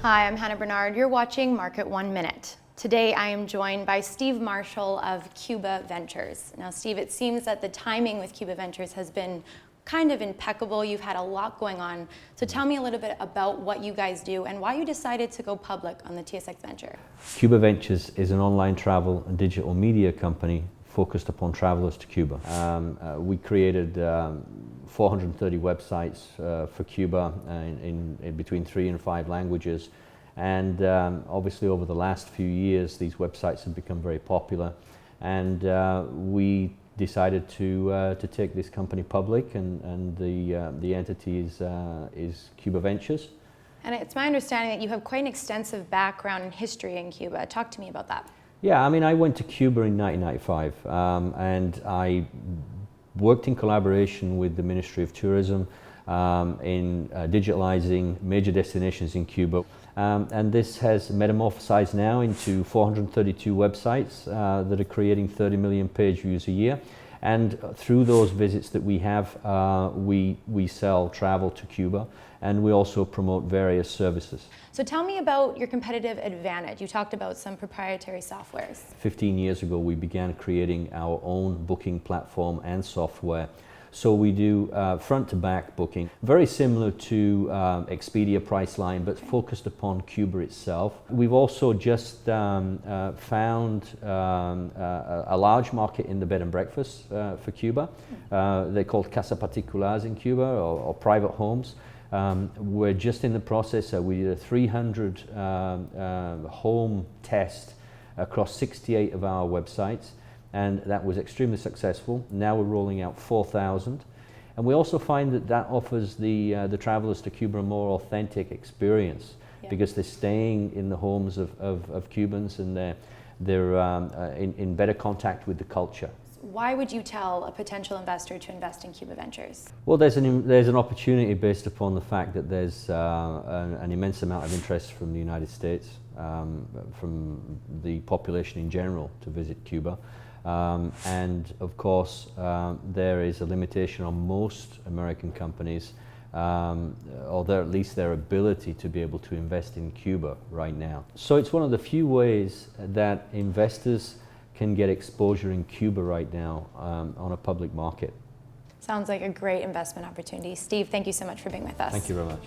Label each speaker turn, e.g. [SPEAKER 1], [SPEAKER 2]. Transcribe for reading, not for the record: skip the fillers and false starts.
[SPEAKER 1] Hi, I'm Hannah Bernard. You're watching Market 1 Minute. Today I am joined by Steve Marshall of Cuba Ventures. Now Steve, it seems that the timing with Cuba Ventures has been kind of impeccable. You've had a lot going on. So tell me a little bit about what you guys do and why you decided to go public on the TSX Venture.
[SPEAKER 2] Cuba Ventures is an online travel and digital media company focused upon travelers to Cuba. We created 430 websites for Cuba in between 3 and 5 languages. And obviously over the last few years, these websites have become very popular. And we decided to take this company public, and the entity is Cuba Ventures.
[SPEAKER 1] And it's my understanding that you have quite an extensive background and history in Cuba. Talk to me about that.
[SPEAKER 2] Yeah, I mean, I went to Cuba in 1995, and I worked in collaboration with the Ministry of Tourism in digitalizing major destinations in Cuba. And this has metamorphosized now into 432 websites that are creating 30 million page views a year. And through those visits that we have, we sell travel to Cuba, and we also promote various services.
[SPEAKER 1] So tell me about your competitive advantage. You talked about some proprietary softwares. 15
[SPEAKER 2] years ago, we began creating our own booking platform and software. So we do front to back booking, very similar to Expedia Priceline, but focused upon Cuba itself. We've also just found a large market in the bed and breakfast for Cuba. They're called Casa Particulars in Cuba, or private homes. We're just in the process. We did a 300 home test across 68 of our websites, and that was extremely successful. Now we're rolling out 4,000. And we also find that offers the travelers to Cuba a more authentic experience, because they're staying in the homes of Cubans, and they're in better contact with the culture.
[SPEAKER 1] Why would you tell a potential investor to invest in Cuba Ventures?
[SPEAKER 2] Well, there's an opportunity based upon the fact that there's an immense amount of interest from the United States, from the population in general, to visit Cuba. And of course, there is a limitation on most American companies, or at least their ability to be able to invest in Cuba right now. So it's one of the few ways that investors can get exposure in Cuba right now on a public market.
[SPEAKER 1] Sounds like a great investment opportunity. Steve, thank you so much for being with us.
[SPEAKER 2] Thank you very much.